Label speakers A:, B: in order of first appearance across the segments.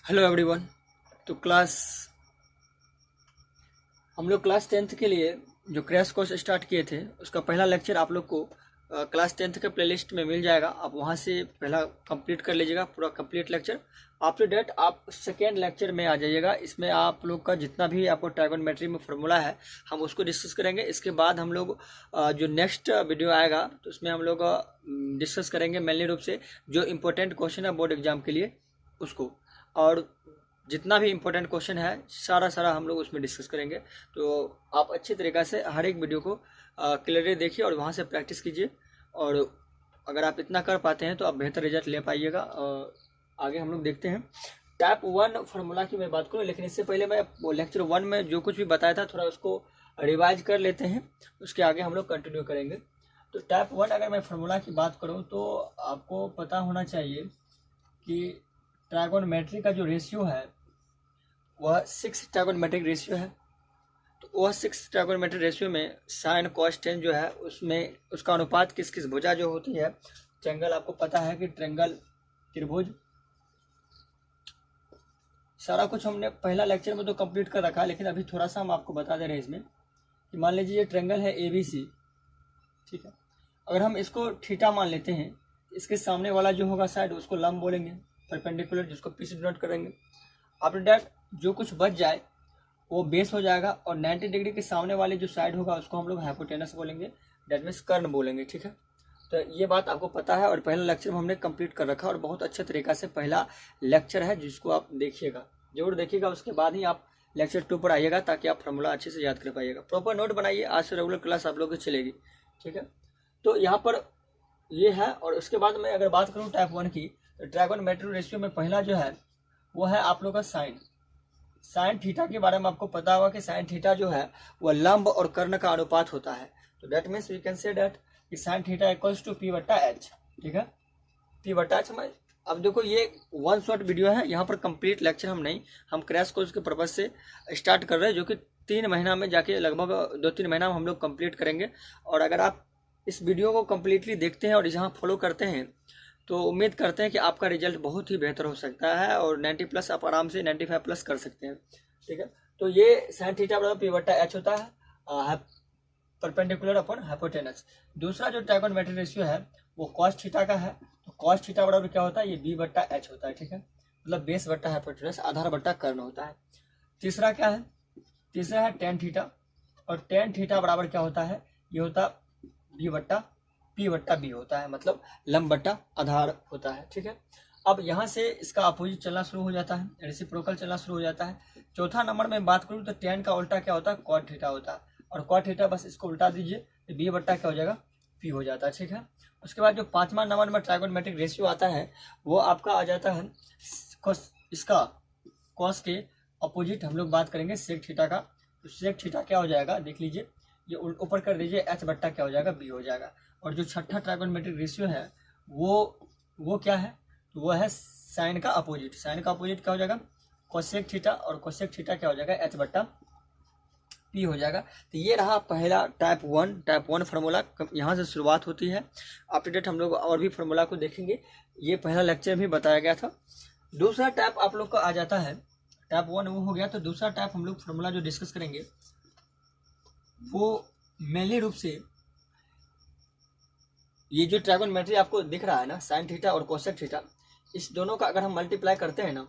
A: Hello everyone. तो हम लोग क्लास 10th के लिए जो क्रैश कोर्स स्टार्ट किए थे उसका पहला लेक्चर आप लोग को क्लास 10th के प्लेलिस्ट में मिल जाएगा। आप वहां से पहला कंप्लीट कर लीजिएगा पूरा कंप्लीट लेक्चर। आफ्टर डेट आप सेकेंड लेक्चर में आ जाइएगा। इसमें आप लोग का जितना भी आपको ट्राइगोनोमेट्री में फॉर्मूला है हम उसको डिस्कस करेंगे। इसके बाद हम लोग जो नेक्स्ट वीडियो आएगा तो उसमें हम लोग डिस्कस करेंगे मेनली रूप से जो इम्पोर्टेंट क्वेश्चन है बोर्ड एग्जाम के लिए उसको, और जितना भी इम्पोर्टेंट क्वेश्चन है सारा हम लोग उसमें डिस्कस करेंगे। तो आप अच्छी तरीक़ा से हर एक वीडियो को क्लियरली देखिए और वहाँ से प्रैक्टिस कीजिए, और अगर आप इतना कर पाते हैं तो आप बेहतर रिजल्ट ले पाइएगा। आगे हम लोग देखते हैं टाइप 1 फार्मूला की मैं बात करूँ, लेकिन इससे पहले मैं लेक्चर 1 में जो कुछ भी बताया था थोड़ा उसको रिवाइज कर लेते हैं, उसके आगे हम लोग कंटिन्यू करेंगे। तो टाइप 1 अगर मैं फार्मूला की बात करूँ तो आपको पता होना चाहिए कि ट्राइगोनोमेट्री का जो रेशियो है वह 6 ट्राइगोनोमेट्रिक रेशियो है। तो वह 6 ट्राइगोनोमेट्रिक रेशियो में साइन कॉस टेन जो है उसमें उसका अनुपात किस किस भुजा जो होती है। ट्रायंगल आपको पता है कि ट्रायंगल, त्रिभुज, सारा कुछ हमने पहला लेक्चर में तो कंप्लीट कर रखा है, लेकिन अभी थोड़ा सा हम आपको बता दे रहे हैं इसमें कि मान लीजिए ये ट्रायंगल है ABC, ठीक है। अगर हम इसको थीटा मान लेते हैं, इसके सामने वाला जो होगा साइड उसको लंब बोलेंगे, परपेंडिकुलर, जिसको P से डिनोट करेंगे। आफ्टर दैट जो कुछ बच जाए वो बेस हो जाएगा, और 90 डिग्री के सामने वाली जो साइड होगा उसको हम लोग हाइपोटेनस बोलेंगे, डेट मीन्स कर्ण बोलेंगे, ठीक है। तो ये बात आपको पता है और पहला लेक्चर में हमने कंप्लीट कर रखा, और बहुत अच्छे तरीक़ा से पहला लेक्चर है जिसको आप देखिएगा, जरूर देखिएगा। उसके बाद ही आप लेक्चर 2 पर आइएगा ताकि आप फार्मूला अच्छे से याद कर पाइएगा। प्रॉपर नोट बनाइए, आज से रेगुलर क्लास आप लोग की चलेगी, ठीक है। तो यहाँ पर ये है, और उसके बाद मैं अगर बात करूँ टाइप 1 की, तो ट्राइगोनोमेट्रिक रेशियो में पहला जो है वो है आप लोग का साइन थीटा के बारे में आपको पता होगा कि साइन थीटा जो है वह लंब और कर्ण का अनुपात होता है। तो that means we can say that कि sine theta equals to P/H, ठीक है, P/H। अब देखो ये 1 शॉर्ट वीडियो है, यहाँ पर कंप्लीट लेक्चर हम क्रैश कोर्स के पर्पज से स्टार्ट कर रहे हैं, जो कि 3 महीना में जाके लगभग 2-3 महीना में हम लोग कंप्लीट करेंगे। और अगर आप इस वीडियो को कम्प्लीटली देखते हैं और यहाँ फॉलो करते हैं तो उम्मीद करते हैं कि आपका रिजल्ट बहुत ही बेहतर हो सकता है, और 90+ आप आराम से 95+ कर सकते हैं, ठीक है। तो ये साइन थीटा बराबर P/H होता है, परपेंडिकुलर अपन हाइपोटेनस। दूसरा जो ट्राइगोनोमेट्रिक रेशियो है वो कॉस थीटा का है। तो कॉस थीटा बराबर क्या होता है, ये B/H होता है, ठीक है, मतलब बेस बट्टा हाइपोटेनस, आधार बट्टा कर्ण होता है। तीसरा क्या है, तीसरा है टेन थीटा, और टेन थीटा बराबर क्या होता है, ये होता P/B होता है, मतलब लंब बट्टा आधार होता है, ठीक है। अब यहाँ से इसका अपोजिट चलना शुरू हो जाता है, रेसिप्रोकल चलना शुरू हो जाता है। चौथा नंबर में बात करूँ तो टेन का उल्टा क्या होता है, कॉट थीटा होता है, और कॉट थीटा बस इसको उल्टा दीजिए तो B/क्या हो जाएगा, P हो जाता है, ठीक है। उसके बाद जो 5वां नंबर में ट्राइगोनोमेट्रिक रेशियो आता है वो आपका आ जाता है इसका कॉस के अपोजिट हम लोग बात करेंगे सेक थीटा का। तो सेक थीटा क्या हो जाएगा देख लीजिए, ये ऊपर कर दीजिए, H/क्या हो जाएगा, B हो जाएगा। और जो छठा ट्राइगोनोमेट्रिक रेशियो है वो क्या है, तो वो है साइन का अपोजिट। साइन का अपोजिट क्या हो जाएगा, कोसेक थीटा, और कोसेक थीटा क्या हो जाएगा, H/P हो जाएगा। तो ये रहा पहला टाइप 1 फार्मूला, यहाँ से शुरुआत होती है। आफ्टर डेट हम लोग और भी फार्मूला को देखेंगे, ये पहला लेक्चर भी बताया गया था। दूसरा टाइप आप लोग का आ जाता है, टाइप 1 वो हो गया। तो दूसरा टाइप हम लोग फार्मूला जो डिस्कस करेंगे वो मेनली रूप से ये जो ट्राइगोनोमेट्री आपको दिख रहा है ना, साइन थीटा और कोसेक थीटा, इस दोनों का अगर हम मल्टीप्लाई करते हैं ना,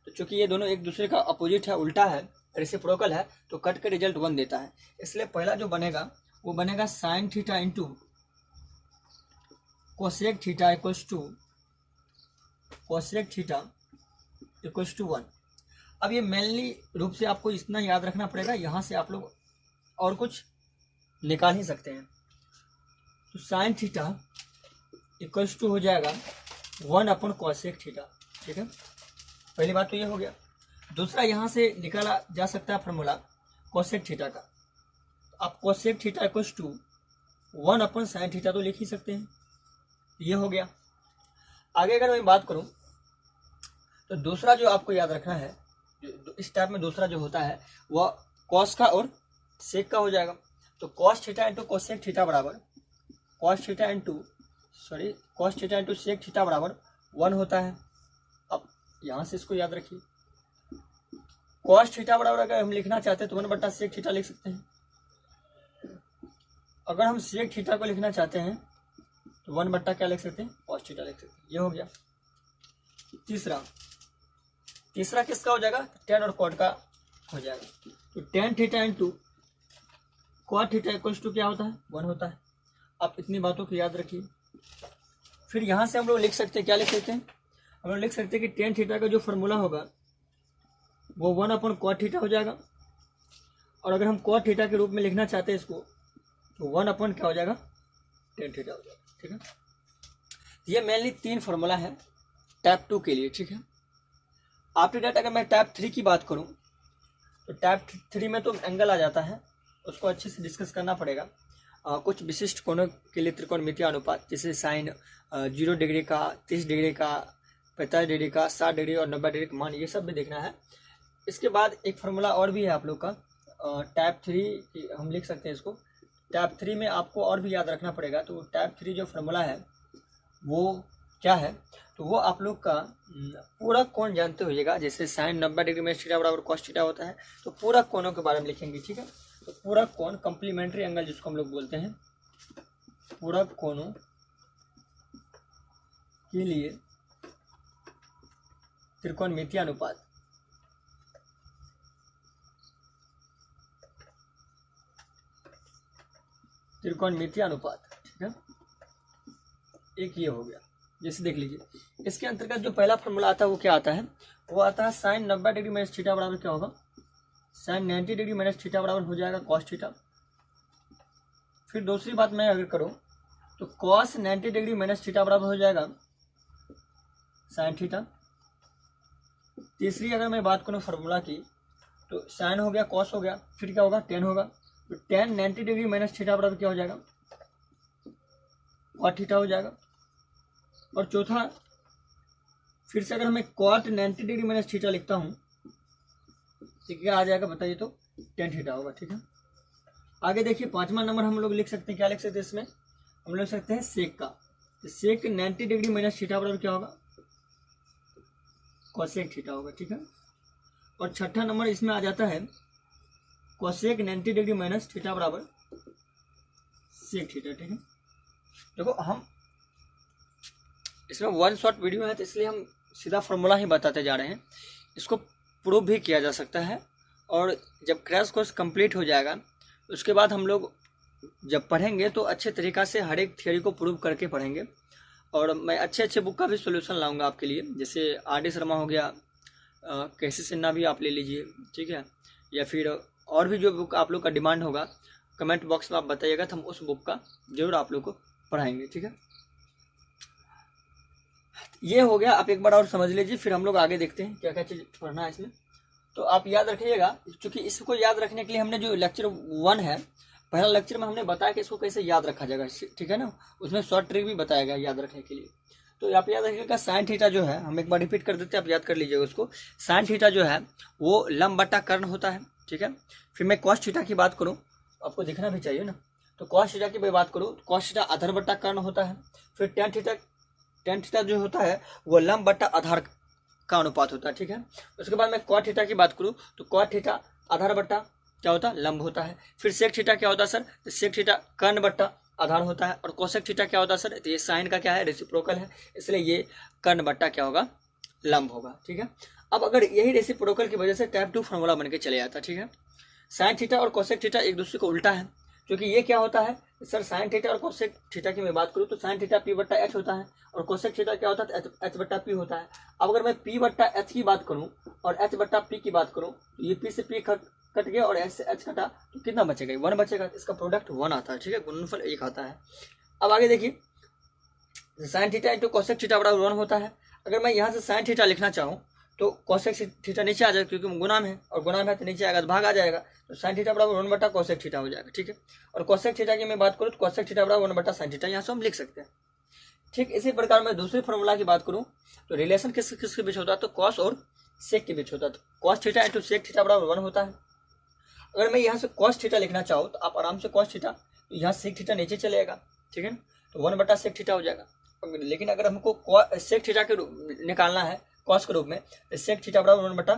A: तो चूंकि ये दोनों एक दूसरे का अपोजिट है, उल्टा है, रेसिप्रोकल है, तो कट के रिजल्ट 1 देता है। इसलिए पहला जो बनेगा वो बनेगा sine theta into cosec theta equals to cosec theta equals to 1। अब ये मेनली रूप से आपको इतना याद रखना पड़ेगा, यहाँ से आप लोग और कुछ निकाल ही सकते हैं। तो साइन थीटा इक्वल्स टू हो जाएगा 1 कोसेक थीटा, ठीक है। पहली बात तो ये हो गया। दूसरा यहाँ से निकाला जा सकता है फार्मूला कोसेक थीटा का। आप cosec theta equals to 1 sine theta तो लिख ही सकते हैं, ये हो गया। आगे अगर मैं बात करूँ तो दूसरा जो आपको याद रखना है, इस टाइप में दूसरा जो होता है वह कॉस का और सेक का हो जाएगा। तो cos theta into cosec theta बराबर cos theta into sec theta बराबर 1 होता है। अब यहाँ से इसको याद रखिए, कॉस थीटा बराबर अगर हम लिखना चाहते हैं तो 1 बटा सेक थीटा लिख सकते हैं। अगर हम सेक थीटा को लिखना चाहते हैं तो 1 बटा क्या लिख सकते हैं, कॉस थीटा लिख सकते हैं। ये हो गया। तीसरा किसका हो जाएगा, टेन और कॉट का हो जाएगा। तो tan theta into cot theta equals to क्या होता है, 1 होता है। आप इतनी बातों को याद रखिए। फिर यहाँ से हम लोग लिख सकते हैं, क्या लिख सकते हैं, हम लोग लिख सकते हैं कि टेन थीटा का जो फॉर्मूला होगा वो 1 अपॉन कॉट थीटा हो जाएगा। और अगर हम कॉट थीटा के रूप में लिखना चाहते हैं इसको तो 1 अपॉन क्या हो जाएगा, टेन थीटा हो जाएगा। ठीक है, ये मेनली 3 फॉर्मूला है टाइप 2 के लिए। ठीक है, आफ्टर दैट अगर मैं टाइप 3 की बात करूं तो टाइप 3 में तो एंगल आ जाता है, उसको अच्छे से डिस्कस करना पड़ेगा। कुछ विशिष्ट कोणों के लिए त्रिकोणमितीय अनुपात, जैसे साइन 0 डिग्री का, 30 डिग्री का, 45 डिग्री का, 60 डिग्री और 90 डिग्री का मान, ये सब भी देखना है। इसके बाद एक फार्मूला और भी है आप लोग का टाइप 3 हम लिख सकते हैं इसको। टाइप 3 में आपको और भी याद रखना पड़ेगा। तो टाइप 3 जो फार्मूला है वो क्या है, तो वो आप लोग का पूरा कोण जानते होइएगा। जैसे साइन 90 डिग्री में थीटा बराबर कॉस थीटा होता है, तो पूरा कोणों के बारे में लिखेंगे। ठीक है, तो पूरा कोण कॉम्प्लीमेंट्री एंगल जिसको हम लोग बोलते हैं, पूरा कोणों के लिए त्रिकोणमितीय अनुपात। त्रिकोणमितीय अनुपात, ठीक है, एक ये हो गया। जैसे देख लीजिए, इसके अंतर्गत जो पहला फॉर्मूला आता है वो क्या आता है, वो आता है साइन 90 डिग्री माइनस थीटा बराबर क्या होगा, साइन 90 डिग्री माइनस थीटा बराबर हो जाएगा कॉस थीटा। फिर दूसरी बात मैं अगर करूं तो कॉस 90 डिग्री माइनस थीटा बराबर हो जाएगा साइन थीटा। तीसरी अगर मैं बात करूं फार्मूला की तो साइन हो गया, कॉस हो गया, फिर क्या होगा, टेन होगा। तो टेन 90 डिग्री माइनस थीटा बराबर क्या हो जाएगा, कॉट थीटा हो जाएगा। और चौथा फिर से अगर मैं कॉट 90 डिग्री माइनस थीटा लिखता हूँ तो क्या आ जाएगा बताइए, तो टेन थीटा होगा। ठीक है, आगे देखिए 5वां नंबर हम लोग लिख सकते हैं, क्या लिख सकते हैं इसमें, हम लिख सकते हैं सेक का। तो सेक 90 डिग्री माइनस थीटा बराबर क्या होगा, कोसेक थीटा होगा। ठीक है, और छठा नंबर इसमें आ जाता है कोसेक 90 डिग्री माइनस थीटा बराबर सेक थीटा। ठीक है, देखो हम इसमें 1 शॉट वीडियो है तो इसलिए हम सीधा फॉर्मूला ही बताते जा रहे हैं। इसको प्रूव भी किया जा सकता है, और जब क्रैश कोर्स कंप्लीट हो जाएगा उसके बाद हम लोग जब पढ़ेंगे तो अच्छे तरीक़ा से हर एक थियोरी को प्रूव करके पढ़ेंगे। और मैं अच्छे अच्छे बुक का भी सोल्यूशन लाऊंगा आपके लिए, जैसे R.D. शर्मा हो गया, कैसी सिन्हा भी आप ले लीजिए। ठीक है, या फिर और भी जो बुक आप लोग का डिमांड होगा कमेंट बॉक्स में आप बताइएगा, तो हम उस बुक का जरूर आप लोग को पढ़ाएंगे। ठीक है, ये हो गया, आप एक बार और समझ लीजिए, फिर हम लोग आगे देखते हैं क्या क्या चीज़ पढ़ना है इसमें। तो आप याद रखिएगा, क्योंकि इसको याद रखने के लिए हमने जो लेक्चर 1 है, पहला लेक्चर में हमने बताया कि इसको कैसे याद रखा जाएगा। ठीक है ना, उसमें शॉर्ट ट्रिक भी बताया गया याद रखने के लिए। तो आप याद रखिएगा, साइन थीटा जो है, हम एक बार रिपीट कर देते हैं, आप याद कर लीजिएगा उसको। साइन थीटा जो है वो लंब बटा कर्ण होता है। ठीक है, फिर मैं कॉस थीटा की बात करूँ, आपको दिखना भी चाहिए ना, तो कॉस थीटा की मैं बात करूँ, कॉस थीटा आधार बटा कर्ण होता है। फिर टेन थीटा जो होता है वो लंब बटा आधार का अनुपात होता है। ठीक है, उसके बाद मैं कॉट थीटा की बात करूँ तो कॉट थीटा आधार बटा क्या होता है, लंब होता है। फिर सेक थीटा क्या होता है सर, तो सेक थीटा कर्ण बटा आधार होता है। और कोसेक थीटा क्या होता है सर, तो ये साइन का क्या है, रेसिप्रोकल है, इसलिए ये कर्ण बट्टा क्या होगा, लंब होगा। ठीक है, अब अगर यही रेसिप्रोकल की वजह से टाइप 2 फॉर्मूला बन के चले जाता। ठीक है, साइन थीटा और कोसेक थीटा एक दूसरे को उल्टा है, क्योंकि ये क्या होता है सर, साइन थीटा और कोसेक थीटा की मैं बात करूँ तो साइन थीटा पी बट्टा एच होता है, और कोसेक थीटा क्या होता है, एच बट्टा पी होता है। अब अगर मैं पी बट्टा एच की बात करूँ और एच बट्टा पी की बात करूँ तो ये पी से पी कट गया और एच से एच कटा, तो कितना बचेगा, 1 बचेगा। इसका प्रोडक्ट 1 आता है। ठीक है, गुणनफल 1 आता है। अब आगे देखिए, sign theta into cosec theta बराबर 1 होता है। अगर मैं यहाँ से साइन थीटा लिखना चाहूँ तो कोसेक थीटा नीचे आ जाएगा, क्योंकि गुणा में है, और गुणा में है तो नीचे आएगा तो भाग आ जाएगा, तो साइन थीटा बराबर 1 बटा कोसेक थीटा हो जाएगा। ठीक है, और कोसेक थीटा की मैं बात करूँ तो कोसेक थीटा बराबर 1 बटा साइन थीटा, यहाँ से हम लिख सकते हैं। ठीक इसी प्रकार मैं दूसरी फॉर्मूला की बात करूँ तो रिलेशन किसके बीच होता है, तो कॉस और सेक के बीच होता है। तो cos theta into sec theta बराबर 1 होता है। अगर मैं यहाँ से कॉस थीटा लिखना चाहूँ तो आप आराम से कॉस थीटा, तो यहाँ सेक थीटा नीचे चलेगा। ठीक है, तो 1 बटा सेक थीटा हो जाएगा। लेकिन अगर हमको सेक थीटा के निकालना है कॉस के रूप में, तो सेक थीटा बराबर 1 बटा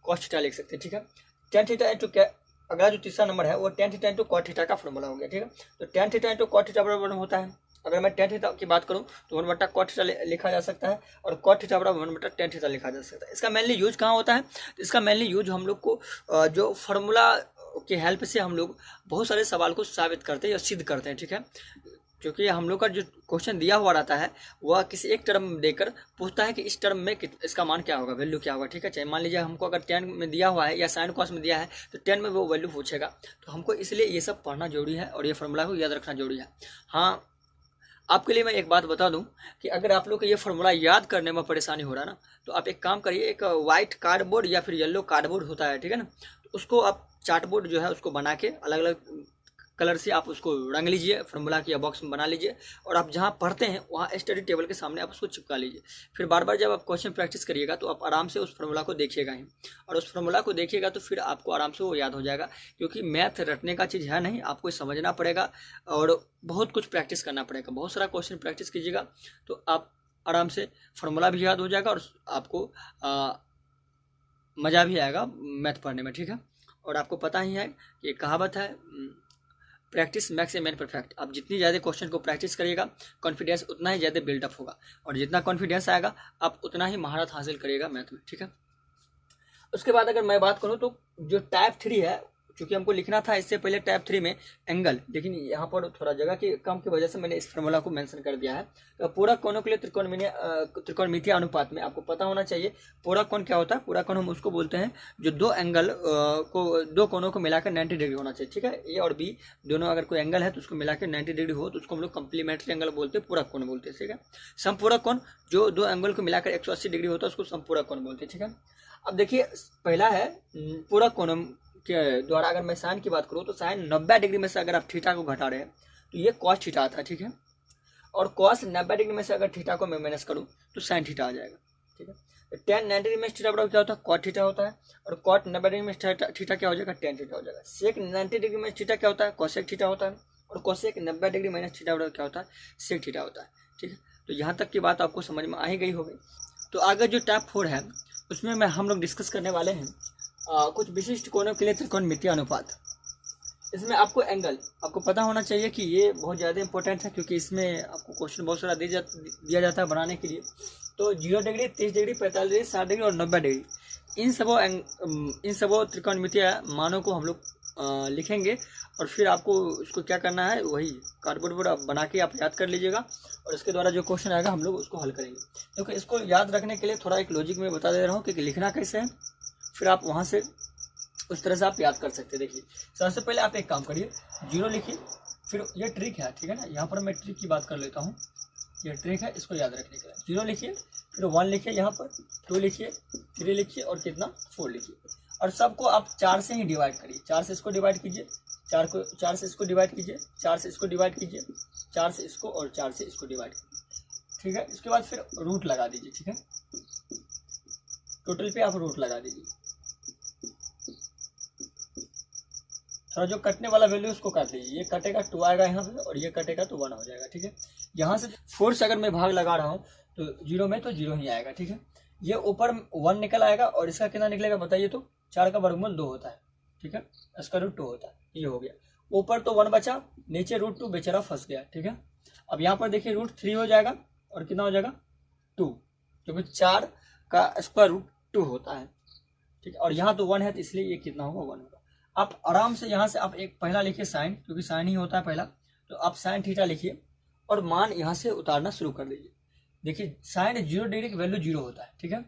A: कॉस थीटा लिख सकते हैं, ठीक है। टेन थीटा इंटू अगला जो तीसरा नंबर है वो tan theta into cot theta का फॉर्मूला हो गया, ठीक है। तो tan theta into cot theta बराबर होता है, अगर मैं टेन थीटा की बात करूं तो 1/cot थीटा लिखा जा सकता है, और कॉट थीटा बराबर 1/tan थीटा लिखा जा सकता है। इसका मेनली यूज कहाँ होता है? तो इसका मेनली यूज हम लोग को जो फार्मूला के हेल्प से हम लोग बहुत सारे सवाल को साबित करते हैं या सिद्ध करते हैं, ठीक है। क्योंकि हम लोग का जो क्वेश्चन दिया हुआ रहता है वह किसी एक टर्म देकर पूछता है कि इस टर्म में इसका मान क्या होगा, वैल्यू क्या होगा, ठीक है। चाहे मान लीजिए हमको अगर टेन में दिया हुआ है या साइन कॉस में दिया है तो टेन में वो वैल्यू पूछेगा, तो हमको इसलिए ये सब पढ़ना जरूरी है और ये फार्मूला को याद रखना जरूरी है। हाँ, आपके लिए मैं एक बात बता दूं कि अगर आप लोग को ये फार्मूला याद करने में परेशानी हो रहा है ना, तो आप एक काम करिए, एक व्हाइट कार्डबोर्ड या फिर येलो कार्डबोर्ड होता है, ठीक है ना, तो उसको आप चार्टबोर्ड जो है उसको बना के अलग अलग कलर से आप उसको रंग लीजिए, फार्मूला की बॉक्स में बना लीजिए, और आप जहाँ पढ़ते हैं वहाँ स्टडी टेबल के सामने आप उसको चिपका लीजिए। फिर बार बार जब आप क्वेश्चन प्रैक्टिस करिएगा तो आप आराम से उस फार्मूला को देखिएगा ही, और उस फार्मूला को देखिएगा तो फिर आपको आराम से वो याद हो जाएगा। क्योंकि मैथ रटने का चीज़ है नहीं, आपको समझना पड़ेगा और बहुत कुछ प्रैक्टिस करना पड़ेगा। बहुत सारा क्वेश्चन प्रैक्टिस कीजिएगा तो आप आराम से फार्मूला भी याद हो जाएगा और आपको मज़ा भी आएगा मैथ पढ़ने में, ठीक है। और आपको पता ही है कि कहावत है, practice max a man perfect. आप जितनी ज़्यादा क्वेश्चन को प्रैक्टिस करिएगा कॉन्फिडेंस उतना ही ज़्यादा बिल्डअप होगा, और जितना कॉन्फिडेंस आएगा आप उतना ही महारत हासिल करिएगा मैथ में, ठीक है। उसके बाद अगर मैं बात करूं तो जो टाइप 3 है, क्योंकि हमको लिखना था इससे पहले टाइप 3 में एंगल, लेकिन यहाँ पर थोड़ा जगह की कम की वजह से मैंने इस फार्मूला को मेंशन कर दिया है। तो पूरा कोणों के लिए त्रिकोणमितीय अनुपात में आपको पता होना चाहिए पूरा कोण क्या होता है। पूरा कोण हम उसको बोलते हैं जो दो कोणों को मिलाकर 90 डिग्री होना चाहिए, ठीक है। ए और बी दोनों अगर कोई एंगल है तो उसको मिलाकर 90 डिग्री हो तो उसको हम लोग कम्प्लीमेंट्री एंगल बोलते हैं, पूरक कोण बोलते हैं, ठीक है। समपूरक कोण जो दो एंगल को मिलाकर 180 डिग्री होता है उसको समपूरक कोण बोलते हैं, ठीक है। अब देखिए पहला है पूरक कोण के द्वारा अगर मैं साइन की बात करूँ तो साइन 90 डिग्री में से अगर आप थीटा को घटा रहे हैं तो ये कॉस थीटा आता है, ठीक है। और कॉस 90 डिग्री में से अगर थीटा को मैं माइनस करूँ तो साइन थीटा आ जाएगा, ठीक है। तो टेन 90 डिग्री में थीटा बराबर क्या होता है? कॉट थीटा होता है, और कॉट 90 डिग्री में थीटा क्या हो जाएगा? टेन थीटा हो जाएगा। सेक 90 डिग्री में थीटा क्या होता है? कोसेक थीटा होता है, और कोसेक 90 डिग्री माइनस थीटा बराबर क्या होता है? सेक थीटा होता है, ठीक है। तो यहाँ तक की बात आपको समझ में आ ही गई होगी। तो आगे जो टाइप 4 है उसमें हम लोग डिस्कस करने वाले हैं कुछ विशिष्ट कोणों के लिए त्रिकोणमितीय अनुपात। इसमें आपको एंगल आपको पता होना चाहिए कि ये बहुत ज़्यादा इंपॉर्टेंट है, क्योंकि इसमें आपको क्वेश्चन बहुत सारा दिया जाता है बनाने के लिए। तो 0 डिग्री, 30 डिग्री, 45 डिग्री, 60 डिग्री और 90 डिग्री, इन सबों त्रिकोणमितीय मानों को हम लोग लिखेंगे, और फिर आपको उसको क्या करना है, वही कार्डबोर्ड पर बना के आप याद कर लीजिएगा, और इसके द्वारा जो क्वेश्चन आएगा हम लोग उसको हल करेंगे। क्योंकि इसको याद रखने के लिए थोड़ा एक लॉजिक में बता दे रहा हूँ कि लिखना कैसे है, फिर आप वहाँ से उस तरह से आप याद कर सकते हैं। देखिए सबसे पहले आप एक काम करिए, 0 लिखिए, फिर ये ट्रिक है, ठीक है ना। यहाँ पर मैं ट्रिक की बात कर लेता हूँ, ये ट्रिक है, इसको याद रखने के लिए 0 लिखिए, फिर 1 लिखिए, यहाँ पर 2 लिखिए, 3 लिखिए, और कितना 4 लिखिए, और सबको आप 4 से ही डिवाइड करिए। 4 से इसको डिवाइड कीजिए, 4 से इसको डिवाइड कीजिए, 4 से इसको डिवाइड कीजिए, 4 से इसको, और 4 से इसको डिवाइड कीजिए, ठीक है। इसके बाद फिर रूट लगा दीजिए, ठीक है। टोटल पे आप रूट लगा दीजिए, थोड़ा जो कटने वाला वैल्यू उसको काट लीजिए। ये कटेगा 2 आएगा यहाँ पे, और ये कटेगा तो 1 हो जाएगा, ठीक है। यहाँ से 4 से अगर मैं भाग लगा रहा हूँ तो 0 में तो 0 ही आएगा, ठीक है। ये ऊपर 1 निकल आएगा, और इसका कितना निकलेगा बताइए? तो 4 का वर्गमूल 2 होता है, ठीक है, इसका रूट 2 होता है, ये हो गया। ऊपर तो 1 बचा, नीचे रूट 2 बेचारा फंस गया, ठीक है। अब यहाँ पर देखिए रूट 3 हो जाएगा, और कितना हो जाएगा 2, क्योंकि 4 का स्क्वायर रूट 2 होता है, ठीक है। और यहाँ तो 1 है तो इसलिए ये कितना होगा 1 होगा। आप आराम से यहाँ से आप एक पहला लिखिए साइन, क्योंकि साइन ही होता है पहला, तो आप साइन थीटा लिखिए और मान यहाँ से उतारना शुरू कर दीजिए। देखिए साइन 0 डिग्री की वैल्यू 0 होता है, ठीक है।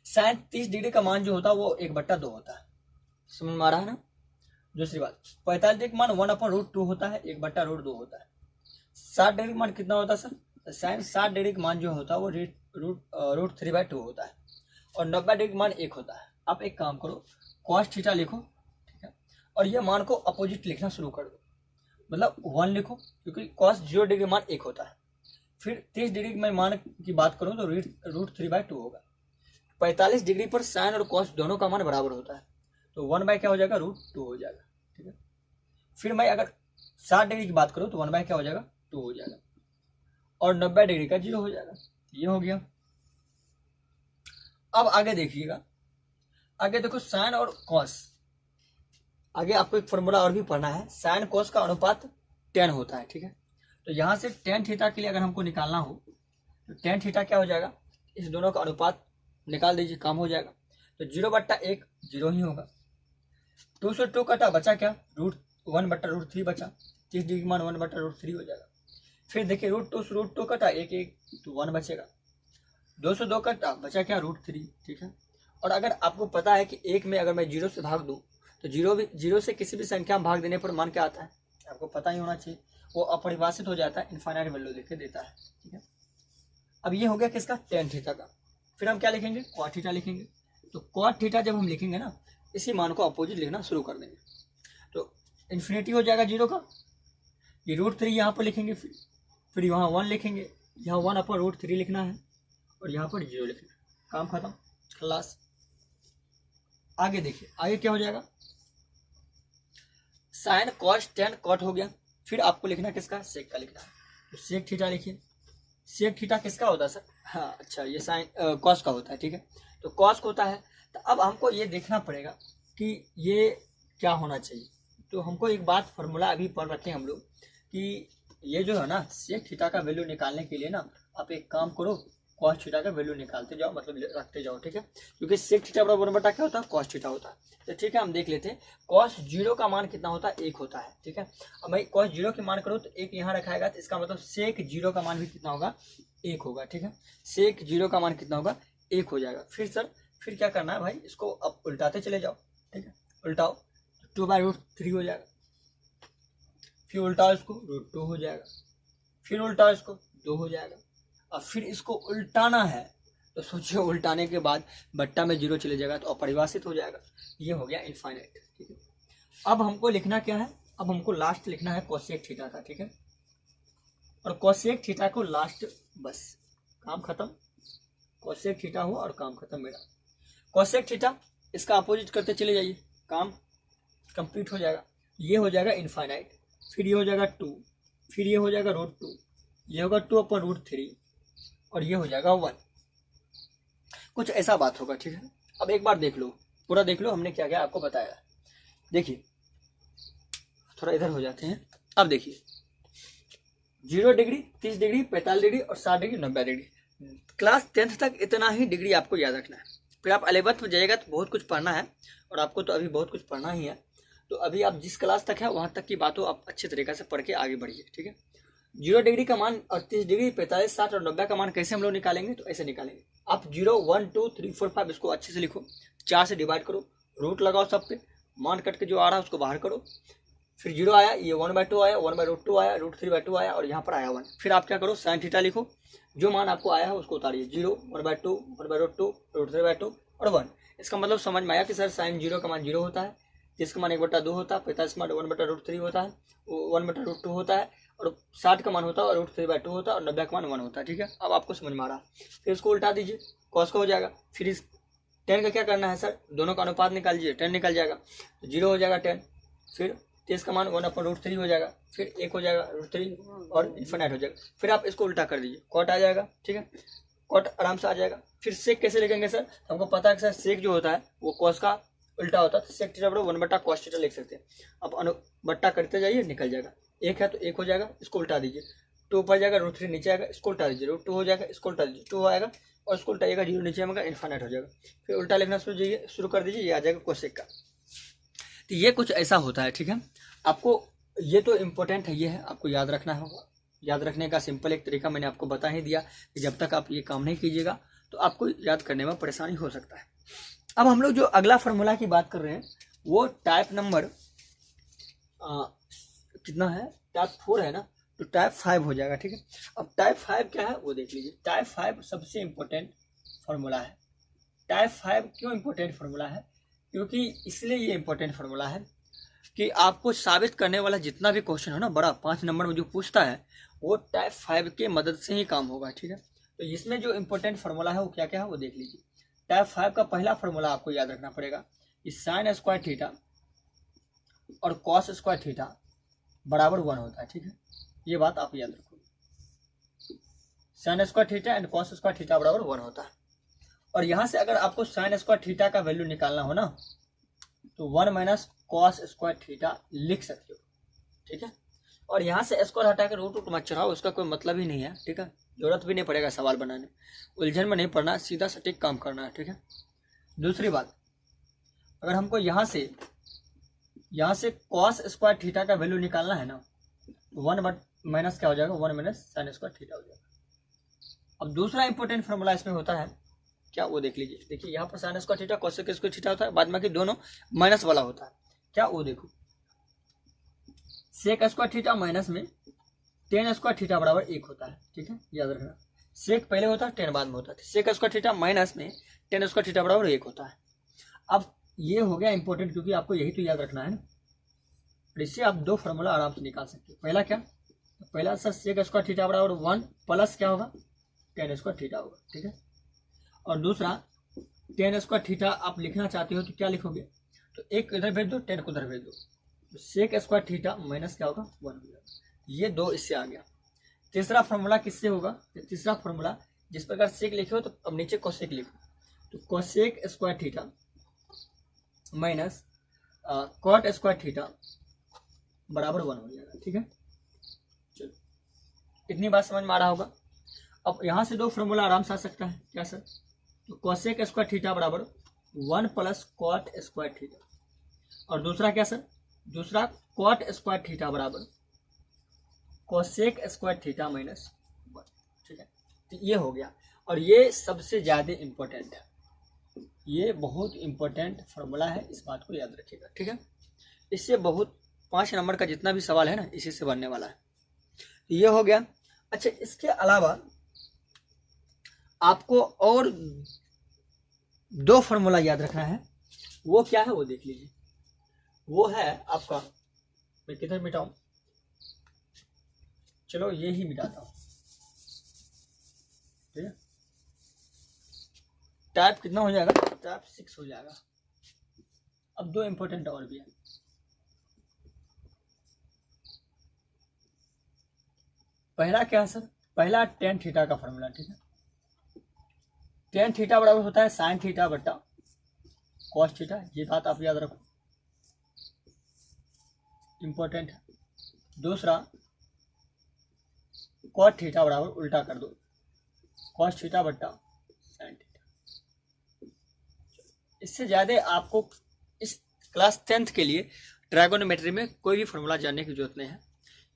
A: साइन 30 डिग्री का मान जो होता है वो 1/2 होता है, समझ में आ रहा है ना। दूसरी बात 45 डिग्री का मान 1/√2 होता है, 1/√2 होता है। 60 डिग्री का मान कितना होता है सर? साइन 60 डिग्री का मान जो होता है वो √3/2 होता है, और 90 डिग्री का मान 1 होता है। आप एक काम करो, कॉस थीटा लिखो, ठीक है, और ये मान को अपोजिट लिखना शुरू कर दो, मतलब 1 लिखो, क्योंकि कॉस 0 डिग्री मान 1 होता है। फिर 30 डिग्री में मान की बात करूं तो √3/2 होगा। 45 डिग्री पर साइन और कॉस दोनों का मान बराबर होता है, तो 1 क्या हो जाएगा? √2 हो जाएगा, ठीक है। फिर मैं अगर 60 डिग्री की बात करूं तो 1 क्या हो जाएगा? 2 हो जाएगा, और 90 डिग्री का 0 हो जाएगा, ये हो गया। अब आगे देखिएगा, आगे देखो साइन और कॉस, आगे आपको एक फॉर्मूला और भी पढ़ना है, साइन कॉस का अनुपात टेन होता है, ठीक है। तो यहाँ से टेन थीटा के लिए अगर हमको निकालना हो तो टेन थीटा क्या हो जाएगा, इस दोनों का अनुपात निकाल दीजिए, काम हो जाएगा। तो 0/1 0 ही होगा। 2 से 2 कटा, बचा क्या, √1/√3 बचा, 30 डिग्री मान 1/√3 हो जाएगा। फिर देखिए √2 से √2 कटा, 1 तो 1 बचेगा। 2 से 2 कटा, बचा क्या, √3, ठीक है। और अगर आपको पता है कि 1 में अगर मैं 0 से भाग दूँ तो 0 से किसी भी संख्या में भाग देने पर मान क्या आता है, आपको पता ही होना चाहिए, वो अपरिभाषित हो जाता है, इनफाइनाइट वैल्यू देके देता है, ठीक है। अब ये हो गया किसका, टेन थीटा का। फिर हम क्या लिखेंगे, कॉट थीटा लिखेंगे। तो कॉट थीटा जब हम लिखेंगे ना, इसी मान को अपोजिट लिखना शुरू कर देंगे। तो इन्फिनिटी हो जाएगा 0 का, ये √3 यहाँ पर लिखेंगे, फिर यहाँ 1 लिखेंगे, यहाँ 1/√3 लिखना है और यहाँ पर 0 लिखना है, काम खत्म, खलास। आगे देखिए, आगे क्या हो जाएगा, साइन कॉस टेन कॉट हो गया। फिर आपको लिखना किसका, सेक का लिखना है। तो सेक थीटा लिखिए। सेक थीटा किसका होता है सर, हाँ अच्छा, ये साइन कॉस का होता है, ठीक है। तो कॉस का होता है। तो अब हमको ये देखना पड़ेगा कि ये क्या होना चाहिए। तो हमको एक बात, फॉर्मूला अभी पढ़ रखे हैं हम लोग, कि ये जो है ना, सेक थीटा का वैल्यू निकालने के लिए ना, आप एक काम करो, कॉस थीटा का वैल्यू निकालते जाओ, मतलब रखते जाओ, ठीक है। क्योंकि सेक थीटा बराबर 1/, क्या होता है, कॉस थीटा होता है। तो ठीक है, हम देख लेते हैं। कॉस 0 का मान कितना होता है, 1 होता है, ठीक है। अब मैं कॉस 0 की मान करूँ तो 1 यहाँ रखाएगा, तो इसका मतलब सेक 0 का मान भी कितना होगा, 1 होगा, ठीक है। सेक 0 का मान कितना होगा, 1 हो जाएगा। फिर सर, फिर क्या करना है भाई, इसको अब उल्टाते चले जाओ, ठीक है। उल्टाओ, 2/√3 हो जाएगा। फिर उल्टाओ इसको, √2 हो जाएगा। फिर उल्टाओ इसको, 2 हो जाएगा। और फिर इसको उल्टाना है, तो सोचिए उल्टाने के बाद बट्टा में 0 चले जाएगा तो अपरिभाषित हो जाएगा। ये हो गया इनफाइनाइट, ठीक है। अब हमको लिखना क्या है, अब हमको लास्ट लिखना है कोसेक थीटा का, ठीक है। और कोसेक थीटा को लास्ट, बस काम खत्म। कोसेक थीटा हो और काम खत्म मेरा। कोसेक थीटा, इसका अपोजिट करते चले जाइए, काम कंप्लीट हो जाएगा। ये हो जाएगा इनफाइनाइट, फिर ये हो जाएगा 2, फिर ये हो जाएगा √2, ये होगा 2/√3 और ये हो जाएगा 1। कुछ ऐसा बात होगा, ठीक है। अब एक बार देख लो, पूरा देख लो हमने क्या क्या आपको बताया। देखिए, थोड़ा इधर हो जाते हैं। अब देखिए, 0 डिग्री, 30 डिग्री, 45 डिग्री और 60 डिग्री, 90 डिग्री। क्लास 10th तक इतना ही डिग्री आपको याद रखना है। फिर आप 11th में जाइएगा तो बहुत कुछ पढ़ना है, और आपको तो अभी बहुत कुछ पढ़ना ही है। तो अभी आप जिस क्लास तक है वहाँ तक की बातों आप अच्छे तरीके से पढ़ के आगे बढ़िए, ठीक है। 0 डिग्री का मान और 30 डिग्री, 45, 60 और 90 का मान कैसे हम लोग निकालेंगे, तो ऐसे निकालेंगे। आप 0, 1, 2, 3, 4, 5 इसको अच्छे से लिखो, 4 से डिवाइड करो, रूट लगाओ सब पे, मान कट के जो आ रहा है उसको बाहर करो। फिर 0 आया, ये 1/2 आया, 1/√2 आया, √3/2 आया और यहाँ पर आया 1। फिर आप क्या करो, साइन थीटा लिखो, जो मान आपको आया है उसको उतारिए, 0, 1/2, 1/√2, √3/2 और 1। इसका मतलब समझ में आया कि सर साइन 0 का मान 0 होता है, 30 का मान 1/2 होता है, 45 का मान 1/√3 होता है, 1/√2 होता है और 60 का मान होता है और √3/2 होता है और 90 का मान 1 होता है, ठीक है। अब आपको समझ में आ रहा है। फिर इसको उल्टा दीजिए, कॉस का हो जाएगा। फिर इस 10 का क्या करना है सर, दोनों का अनुपात निकाल दीजिए, 10 निकल जाएगा, 0 हो जाएगा 10। फिर 30 का मान 1/√3 हो जाएगा, फिर 1 हो जाएगा √3 और इन्फिनाइट हो जाएगा। फिर आप इसको उल्टा कर दीजिए, कॉट आ जाएगा, ठीक है, कॉट आराम से आ जाएगा। फिर सेक कैसे लिखेंगे सर, हमको पता है कि सर सेक जो होता है वो कॉस का उल्टा होता है, तो सेक थीटा बराबर 1/cos थीटा लिख सकते हैं। अब बट्टा करते जाइए, निकल जाएगा। 1 है तो 1 हो जाएगा, इसको उल्टा दीजिए, 2 ऊपर जाएगा, √3 नीचे आएगा, इसको उल्टा दीजिए, √2 हो जाएगा, इसको उल्टा दीजिए, 2 आएगा और इसको उल्टाइएगा, 0 नीचे आएगा, इन्फिनाइट हो जाएगा। फिर उल्टा लिखना शुरू कर दीजिए, ये आ जाएगा कोसेक का। तो ये कुछ ऐसा होता है, ठीक है। आपको ये तो इम्पोर्टेंट है, ये है, आपको याद रखना होगा। याद रखने का सिंपल एक तरीका मैंने आपको बता ही दिया कि जब तक आप ये काम नहीं कीजिएगा तो आपको याद करने में परेशानी हो सकता है। अब हम लोग जो अगला फार्मूला की बात कर रहे हैं वो टाइप नंबर कितना है, टाइप 4 है ना, तो टाइप 5 हो जाएगा, ठीक है। अब टाइप 5 क्या है वो देख लीजिए। टाइप 5 सबसे इम्पोर्टेंट फार्मूला है। टाइप 5 क्यों इम्पोर्टेंट फार्मूला है, क्योंकि इसलिए ये इम्पोर्टेंट फार्मूला है कि आपको साबित करने वाला जितना भी क्वेश्चन है ना बड़ा 5 नंबर में जो पूछता है वो टाइप 5 के मदद से ही काम होगा, ठीक है। तो इसमें जो इम्पोर्टेंट फार्मूला है वो क्या क्या है वो देख लीजिए। टाइप 5 का पहला फार्मूला आपको याद रखना पड़ेगा कि साइन स्क्वायर थीटा और कॉस स्क्वायर थीटा बराबर 1 होता है, ठीक है। ये बात आप याद रखो, sine square theta and cos square theta बराबर 1 होता है। और यहाँ से अगर आपको साइन स्क्वायर थीटा का वैल्यू निकालना हो ना तो 1 माइनस कॉस स्क्वायर थीटा लिख सकते हो, ठीक है। और यहाँ से स्क्वायर हटा कर रूट मत चढ़ाओ, उसका कोई मतलब ही नहीं है, ठीक है। जरूरत भी नहीं पड़ेगा सवाल बनाने, उलझन में नहीं पड़ना, सीधा सटीक काम करना है, ठीक है। दूसरी बात, अगर हमको यहाँ से कॉस स्क्वायर थीटा का वैल्यू निकालना है ना तो 1 माइनस क्या हो जाएगा, 1 माइनस साइन स्क्वायर थीटा हो जाएगा। अब दूसरा इंपॉर्टेंट फॉर्मूला इसमें होता है क्या, वो देख लीजिए। देखिए यहाँ पर sine square theta cos square theta होता है, बाद में कि दोनों माइनस वाला होता है क्या, वो देखो सेक स्क्वायर थीटा माइनस में टेन स्क्वायर थीटा बराबर 1 होता है, ठीक है, याद रखना। सेक पहले होता है, टेन बाद में होता है। सेक स्क्वायर थीटा माइनस में टेन स्क्वायर थीटा बराबर 1 होता है। अब ये हो गया इंपॉर्टेंट, क्योंकि आपको यही तो याद रखना है ना। इससे आप दो फॉर्मूला आराम से निकाल सकते हो। पहला क्या, पहला सर सेक स्क्वायर थीटा बराबर 1 प्लस क्या होगा, टेन स्क्वायर थीटा होगा, ठीक है। और दूसरा टेन स्क्वायर थीटा आप लिखना चाहते हो तो क्या लिखोगे, तो एक इधर भेज दो, टेन को उधर भेज दो, तो सेक स्क्वायर थीटा माइनस क्या होगा, 1 हो जाएगा। ये दो इससे आ गया। तीसरा फॉर्मूला किससे होगा, तीसरा फॉर्मूला जिस प्रकार सेक लिखे हो तो अब नीचे कोसेक लिखो, तो cosec square theta minus cot square theta बराबर 1 हो जाएगा, ठीक है। चलो इतनी बात समझ में आ रहा होगा। अब यहाँ से दो फॉर्मूला आराम से आ सकता है, क्या सर, तो कोसेक स्क्वायर थीटा बराबर 1 प्लस कॉट स्क्वायर थीटा, और दूसरा क्या सर, दूसरा कॉट स्क्वायर थीटा बराबर कोसेक स्क्वायर थीटा माइनस 1, ठीक है। तो ये हो गया, और ये सबसे ज़्यादा इम्पोर्टेंट है, ये बहुत इम्पोर्टेंट फॉर्मूला है, इस बात को याद रखिएगा, ठीक है। इससे बहुत 5 नंबर का जितना भी सवाल है ना इसी से बनने वाला है। तो ये हो गया। अच्छा, इसके अलावा आपको और दो फॉर्मूला याद रखना है, वो क्या है वो देख लीजिए। वो है आपका, मैं किधर मिटाऊं, चलो ये ही मिटाता हूं, ठीक है। टाइप कितना हो जाएगा, टाइप 6 हो जाएगा। अब दो इंपॉर्टेंट और भी है। पहला क्या है सर, पहला टेन थीटा का फॉर्मूला, ठीक है। टेन थीटा बराबर होता है साइन थीटा बट्टा कॉस थीटा, ये बात आप याद रखो, इंपॉर्टेंट है। दूसरा कॉट थीटा बराबर उल्टा कर दो कॉस थीटा बट्टा साइन थीटा। इससे ज़्यादा आपको इस क्लास 10th के लिए ट्राइगोनोमेट्री में कोई भी फॉर्मूला जानने की जरूरत नहीं है।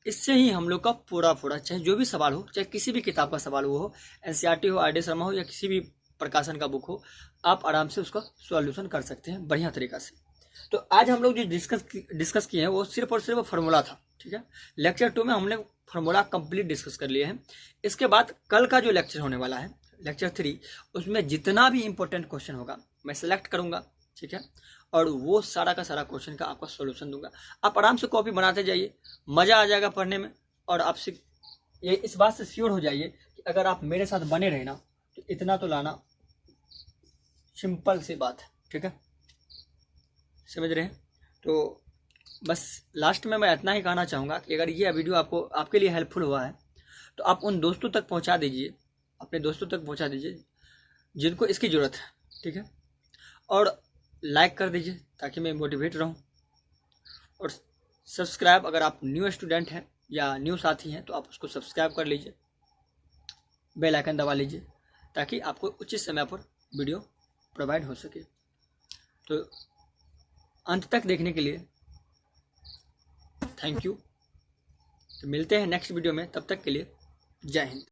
A: इससे ही हम लोग का पूरा चाहे जो भी सवाल हो, चाहे किसी भी किताब का सवाल हो, एनसीईआरटी हो, आर.डी. शर्मा हो, या किसी भी प्रकाशन का बुक हो, आप आराम से उसका सॉल्यूशन कर सकते हैं बढ़िया तरीका से। तो आज हम लोग जो डिस्कस किए हैं वो सिर्फ और सिर्फ फॉर्मूला था, ठीक है। लेक्चर 2 में हमने फॉर्मूला कंप्लीट डिस्कस कर लिए हैं। इसके बाद कल का जो लेक्चर होने वाला है, लेक्चर 3, उसमें जितना भी इंपॉर्टेंट क्वेश्चन होगा मैं सेलेक्ट करूंगा, ठीक है, और वो सारा का सारा क्वेश्चन का आपका सॉल्यूशन दूंगा। आप आराम से कॉपी बनाते जाइए, मज़ा आ जाएगा पढ़ने में। और आपसे ये इस बात से श्योर हो जाइए कि अगर आप मेरे साथ बने रहे ना तो इतना तो लाना सिंपल सी बात है, ठीक है, समझ रहे हैं। तो बस लास्ट में मैं इतना ही कहना चाहूँगा कि अगर ये वीडियो आपके लिए हेल्पफुल हुआ है तो आप उन दोस्तों तक पहुँचा दीजिए, अपने दोस्तों तक पहुँचा दीजिए जिनको इसकी ज़रूरत है, ठीक है। और लाइक कर दीजिए ताकि मैं मोटिवेट रहूं। और सब्सक्राइब, अगर आप न्यू स्टूडेंट हैं या न्यू साथी हैं तो आप उसको सब्सक्राइब कर लीजिए, बेल आइकन दबा लीजिए ताकि आपको उचित समय पर वीडियो प्रोवाइड हो सके। तो अंत तक देखने के लिए थैंक यू। तो मिलते हैं नेक्स्ट वीडियो में, तब तक के लिए जय हिंद।